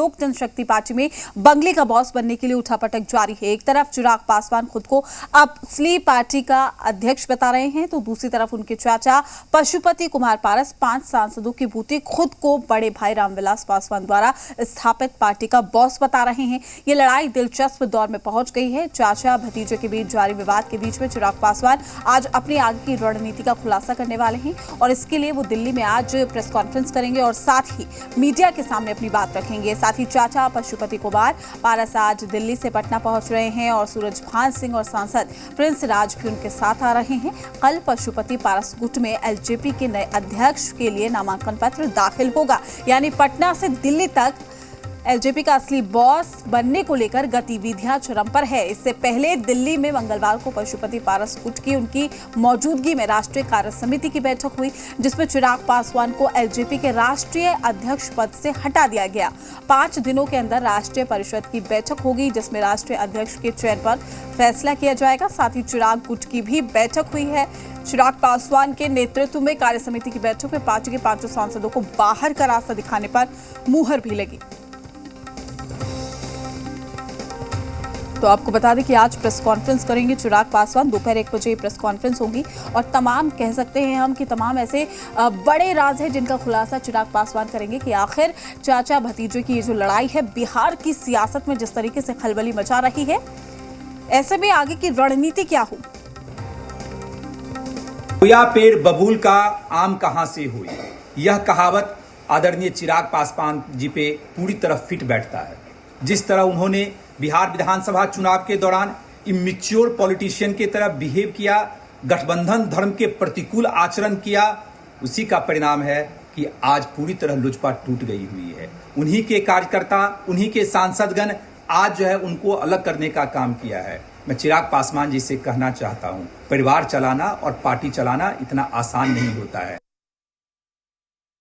लोक जनशक्ति पार्टी में बंगले का बॉस बनने के लिए उठापटक जारी है। एक तरफ चिराग पासवान खुद को असली पार्टी का अध्यक्ष बता रहे हैं, तो दूसरी तरफ उनके चाचा पशुपति कुमार पारस 5 सांसदों की बूते खुद को बड़े भाई रामविलास पासवान द्वारा स्थापित पार्टी का बॉस बता रहे हैं। ये लड़ाई दिलचस्प दौर में पहुंच गई है। चाचा भतीजे के बीच जारी विवाद के बीच में चिराग पासवान आज अपनी आगे की रणनीति का खुलासा करने वाले हैं और इसके लिए वो दिल्ली में आज प्रेस कॉन्फ्रेंस करेंगे और साथ ही मीडिया के सामने अपनी बात रखेंगे। साथ ही चाचा पशुपति कुमार पारस आज दिल्ली से पटना पहुंच रहे हैं और सूरजभान सिंह और सांसद प्रिंस राज भी उनके साथ आ रहे हैं। कल पशुपति पारस गुट में एलजेपी के नए अध्यक्ष के लिए नामांकन पत्र दाखिल होगा, यानी पटना से दिल्ली तक एलजेपी का असली बॉस बनने को लेकर गतिविधियां चरम पर है। इससे पहले दिल्ली में मंगलवार को पशुपति पारस गुट की उनकी मौजूदगी में राष्ट्रीय कार्य समिति की बैठक हुई, जिसमें चिराग पासवान को एलजेपी के राष्ट्रीय अध्यक्ष पद से हटा दिया गया। 5 दिनों के अंदर राष्ट्रीय परिषद की बैठक होगी, जिसमें राष्ट्रीय अध्यक्ष के चयन पर फैसला किया जाएगा। साथ ही चिराग गुट की भी बैठक हुई है। चिराग पासवान के नेतृत्व में कार्य समिति की बैठक में पार्टी के 5 सांसदों को बाहर का रास्ता दिखाने पर मुहर भी लगी। तो आपको बता दें कि आज प्रेस कॉन्फ्रेंस करेंगे चिराग पासवान। दोपहर 1 बजे प्रेस कॉन्फ्रेंस होगी और तमाम कह सकते हैं हम कि तमाम ऐसे बड़े राज हैं जिनका खुलासा चिराग पासवान करेंगे कि आखिर चाचा भतीजे की ये जो लड़ाई है बिहार की सियासत में जिस तरीके से खलबली मचा रही है, ऐसे में आगे की रणनीति क्या हो। हुआ पेड़ बबूल का आम कहां से हुई, यह कहावत आदरणीय चिराग पासवान जी पे पूरी तरह फिट बैठता है। जिस तरह उन्होंने बिहार विधानसभा चुनाव के दौरान इमेच्योर पॉलिटिशियन की तरह बिहेव किया, गठबंधन धर्म के प्रतिकूल आचरण किया, उसी का परिणाम है कि आज पूरी तरह लोजपा टूट गई हुई है। उन्हीं के कार्यकर्ता, उन्हीं के सांसदगण आज जो है उनको अलग करने का काम किया है। मैं चिराग पासवान जी से कहना चाहता हूं, परिवार चलाना और पार्टी चलाना इतना आसान नहीं होता है।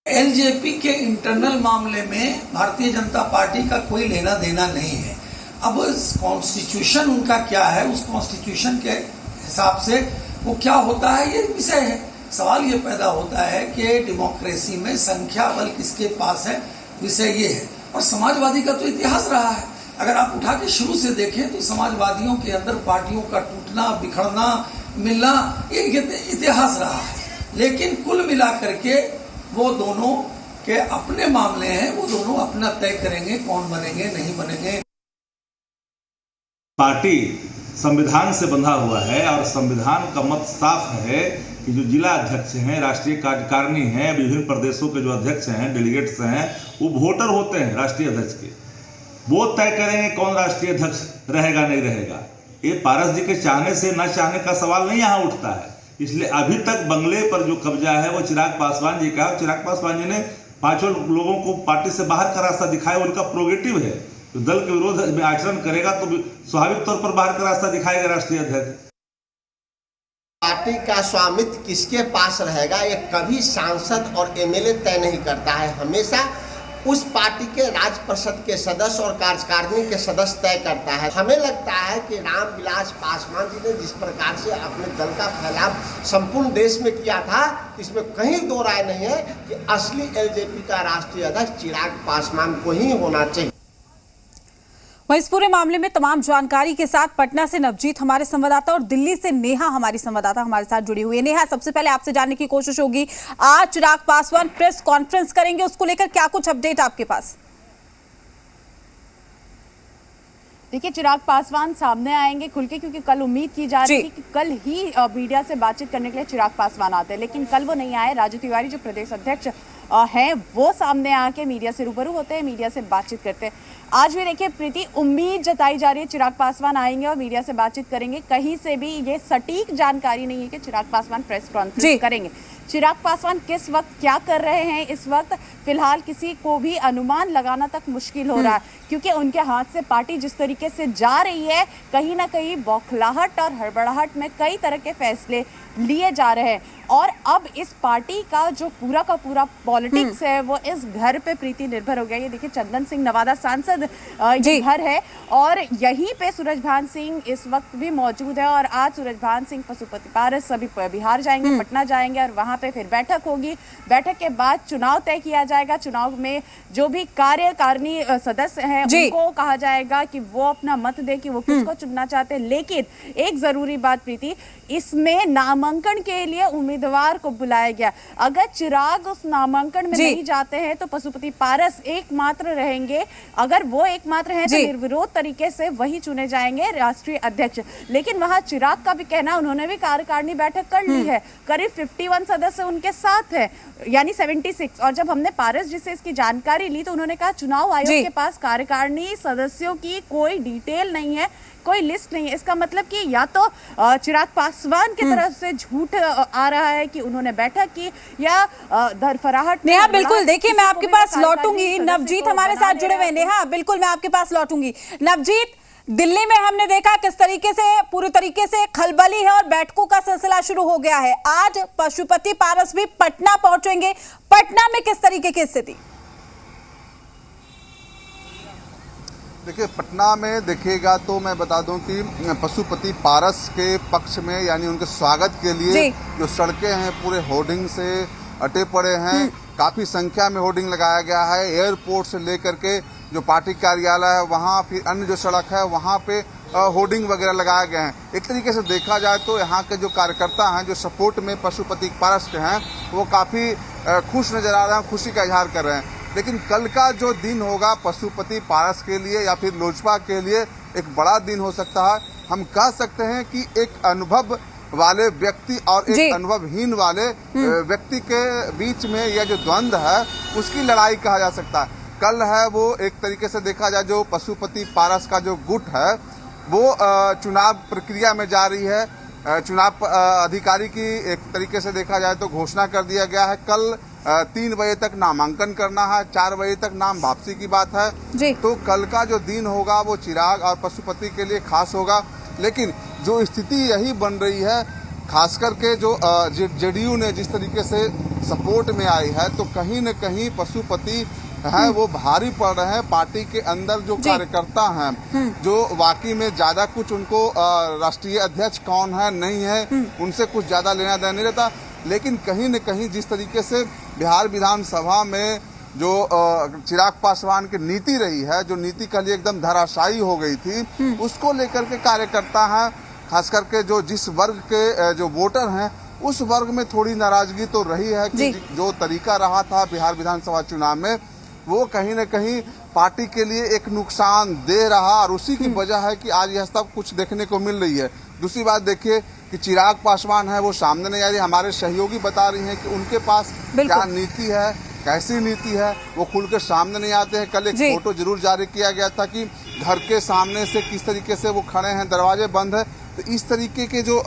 एलजेपी के इंटरनल मामले में भारतीय जनता पार्टी का कोई लेना देना नहीं है। अब कॉन्स्टिट्यूशन उनका क्या है, उस कॉन्स्टिट्यूशन के हिसाब से वो क्या होता है ये विषय है। सवाल ये पैदा होता है कि डेमोक्रेसी में संख्या बल किसके पास है, विषय ये है। और समाजवादी का तो इतिहास रहा है। अगर आप उठा के शुरू से देखें तो समाजवादियों के अंदर पार्टियों का टूटना, बिखरना, मिलना, ये इतिहास रहा है। लेकिन कुल मिलाकर के वो दोनों के अपने मामले हैं, वो दोनों अपना तय करेंगे कौन बनेंगे नहीं बनेंगे। पार्टी संविधान से बंधा हुआ है और संविधान का मत साफ है कि जो जिला अध्यक्ष हैं, राष्ट्रीय कार्यकारिणी हैं, विभिन्न प्रदेशों के जो अध्यक्ष हैं, डेलीगेट्स हैं, वो वोटर होते हैं राष्ट्रीय अध्यक्ष के। वो तय करेंगे कौन राष्ट्रीय अध्यक्ष रहेगा नहीं रहेगा। ये पारस जी के चाहने से न चाहने का सवाल नहीं यहाँ उठता है। इसलिए अभी तक बंगले पर जो कब्जा है वो चिराग पासवान जी का। चिराग पासवान जी ने 5 लोगों को पार्टी से बाहर का रास्ता दिखाया, उनका प्रोगेटिव है। तो दल के विरोध में आचरण करेगा तो स्वाभाविक तौर पर बाहर का रास्ता दिखाएगा राष्ट्रीय अध्यक्ष। पार्टी का स्वामित्व किसके पास रहेगा ये कभी सांसद और एमएलए तय नहीं करता है। हमेशा उस पार्टी के राज्य परिषद के सदस्य और कार्यकारिणी के सदस्य तय करता है। हमें लगता है कि रामविलास पासवान जी ने जिस प्रकार से अपने दल का फैलाव संपूर्ण देश में किया था, इसमें कहीं दो राय नहीं है कि असली एलजेपी का राष्ट्रीय अध्यक्ष चिराग पासवान को ही होना चाहिए। वहीं इस पूरे मामले में तमाम जानकारी के साथ पटना से नवजीत हमारे संवाददाता और दिल्ली से नेहा हमारी संवाददाता हमारे साथ जुड़ी हुई है। नेहा, सबसे पहले आपसे जानने की कोशिश होगी, आज चिराग पासवान प्रेस कॉन्फ्रेंस करेंगे, उसको लेकर क्या कुछ अपडेट आपके पास? देखिए, चिराग पासवान सामने आएंगे खुल के, क्योंकि कल उम्मीद की जा रही थी कि कल ही मीडिया से बातचीत करने के लिए चिराग पासवान आते हैं, लेकिन कल वो नहीं आए। राजू तिवारी जो प्रदेश अध्यक्ष हैं वो सामने आके मीडिया से रूबरू होते हैं, मीडिया से बातचीत करते हैं। आज भी देखिए प्रीति, उम्मीद जताई जा रही है चिराग पासवान आएंगे और मीडिया से बातचीत करेंगे। कहीं से भी ये सटीक जानकारी नहीं है कि चिराग पासवान प्रेस कॉन्फ्रेंस करेंगे। चिराग पासवान किस वक्त क्या कर रहे हैं इस वक्त फिलहाल किसी को भी अनुमान लगाना तक मुश्किल हो रहा है, क्योंकि उनके हाथ से पार्टी जिस तरीके से जा रही है, कहीं ना कहीं बौखलाहट और हड़बड़ाहट में कई तरह के फैसले लिए जा रहे हैं। और अब इस पार्टी का जो पूरा का पूरा पॉलिटिक्स है वो इस घर पे प्रीति निर्भर हो गया। ये देखिए चंदन सिंह नवादा सांसद ये घर है और यहीं पे सूरजभान सिंह इस वक्त भी मौजूद है और आज सूरजभान सिंह पशुपति पारस सभी बिहार जाएंगे, पटना जाएंगे और वहां पे फिर बैठक होगी। बैठक के बाद चुनाव तय किया जाएगा। चुनाव में जो भी कार्यकारिणी सदस्य हैं उनको कहा जाएगा कि वो अपना मत दे कि वो किसको चुनना चाहते हैं। लेकिन एक जरूरी बात प्रीति, इसमें नामांकन के लिए उम्मीदवार को बुलाया गया। अगर चिराग उस नामांकन में नहीं जाते हैं तो पशुपति पारस एकमात्र रहेंगे। अगर वो एकमात्र हैं तो निर्विरोध तरीके से वही चुने जाएंगे राष्ट्रीय अध्यक्ष। लेकिन वहां चिराग का भी कहना, उन्होंने भी कार्यकारिणी बैठक कर ली है, करीब 51 सदस्य उनके साथ है, यानी 76। और जब हमने पारस जी से इसकी जानकारी ली तो उन्होंने कहा चुनाव आयोग के पास कार्यकारिणी सदस्यों की कोई डिटेल नहीं है, कोई लिस्ट नहीं है। इसका मतलब कि या तो चिराग पासवान की तरफ से झूठ आ रहा है कि उन्होंने बैठक की या धरफराहट। नेहा बिल्कुल, देखिए मैं आपके पास लौटूंगी। नवजीत हमारे साथ जुड़े हुए हैं। नेहा बिल्कुल मैं आपके पास लौटूंगी। नवजीत, दिल्ली में हमने देखा किस तरीके से पूरी तरीके से खलबली है और बैठकों का सिलसिला शुरू हो गया है। आज पशुपति पारस भी पटना पहुंचेंगे। पटना में किस तरीके की स्थिति? देखिए पटना में देखिएगा तो मैं बता दूं कि पशुपति पारस के पक्ष में यानी उनके स्वागत के लिए जो सड़कें हैं पूरे होर्डिंग से अटे पड़े हैं। काफ़ी संख्या में होर्डिंग लगाया गया है। एयरपोर्ट से लेकर के जो पार्टी कार्यालय है वहाँ, फिर अन्य जो सड़क है वहाँ पे होर्डिंग वगैरह लगाए गए हैं। एक तरीके से देखा जाए तो यहाँ के जो कार्यकर्ता हैं जो सपोर्ट में पशुपति पारस के हैं वो काफ़ी खुश नज़र आ रहे हैं, खुशी का इजहार कर रहे हैं। लेकिन कल का जो दिन होगा पशुपति पारस के लिए या फिर लोजपा के लिए एक बड़ा दिन हो सकता है। हम कह सकते हैं कि एक अनुभव वाले व्यक्ति और एक अनुभवहीन वाले व्यक्ति के बीच में यह जो द्वंद्व है उसकी लड़ाई कहा जा सकता है। कल है वो एक तरीके से देखा जाए जो पशुपति पारस का जो गुट है वो चुनाव प्रक्रिया में जा रही है। चुनाव अधिकारी की एक तरीके से देखा जाए तो घोषणा कर दिया गया है। कल 3 बजे तक नामांकन करना है, 4 बजे तक नाम वापसी की बात है। तो कल का जो दिन होगा वो चिराग और पशुपति के लिए खास होगा। लेकिन जो स्थिति यही बन रही है, खास करके जो जेडीयू ने जिस तरीके से सपोर्ट में आई है तो कहीं न कहीं पशुपति हैं वो भारी पड़ रहे हैं। पार्टी के अंदर जो कार्यकर्ता हैं जो वाकई में ज्यादा कुछ उनको राष्ट्रीय अध्यक्ष कौन है नहीं है उनसे कुछ ज्यादा लेना देना नहीं रहता। लेकिन कहीं न कहीं जिस तरीके से बिहार विधानसभा में जो चिराग पासवान की नीति रही है, जो नीति के लिए एकदम धराशायी हो गई थी, उसको लेकर के कार्यकर्ता हैं, खास करके जो जिस वर्ग के जो वोटर हैं उस वर्ग में थोड़ी नाराजगी तो रही है कि जो तरीका रहा था बिहार विधानसभा चुनाव में वो कहीं न कहीं पार्टी के लिए एक नुकसान दे रहा और उसी की वजह है कि आज यह सब कुछ देखने को मिल रही है। दूसरी बात देखिए कि चिराग पासवान है वो सामने नहीं आ रही। हमारे सहयोगी बता रही हैं कि उनके पास क्या नीति है, कैसी नीति है, वो खुल के सामने नहीं आते हैं। कल एक फोटो जरूर जारी किया गया था कि घर के सामने से किस तरीके से वो खड़े हैं, दरवाजे बंद है। तो इस तरीके के जो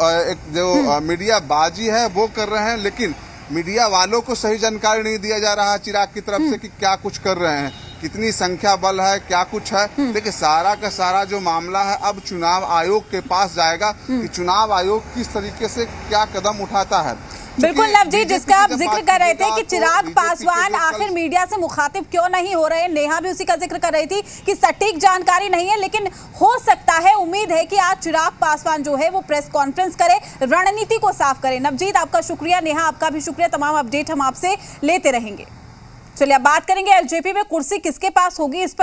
मीडिया बाजी है वो कर रहे हैं। लेकिन मीडिया वालों को सही जानकारी नहीं दिया जा रहा है चिराग की तरफ से कि क्या कुछ कर रहे हैं, कितनी संख्या बल है, क्या कुछ है। देखिए सारा का सारा जो मामला है अब चुनाव आयोग के पास जाएगा कि चुनाव आयोग किस तरीके से क्या कदम उठाता है। बिल्कुल नवजीत, जिसका आप जिक्र कर रहे थे कि चिराग पासवान आखिर मीडिया से मुखातिब क्यों नहीं हो रहे, नेहा भी उसी का जिक्र कर रही थी कि सटीक जानकारी नहीं है। लेकिन हो सकता है, उम्मीद है कि आज चिराग पासवान जो है वो प्रेस कॉन्फ्रेंस करे, रणनीति को साफ करे। नवजीत आपका शुक्रिया, नेहा आपका भी शुक्रिया। तमाम अपडेट हम आपसे लेते रहेंगे। चलिए अब बात करेंगे एलजेपी में कुर्सी किसके पास होगी, इस पर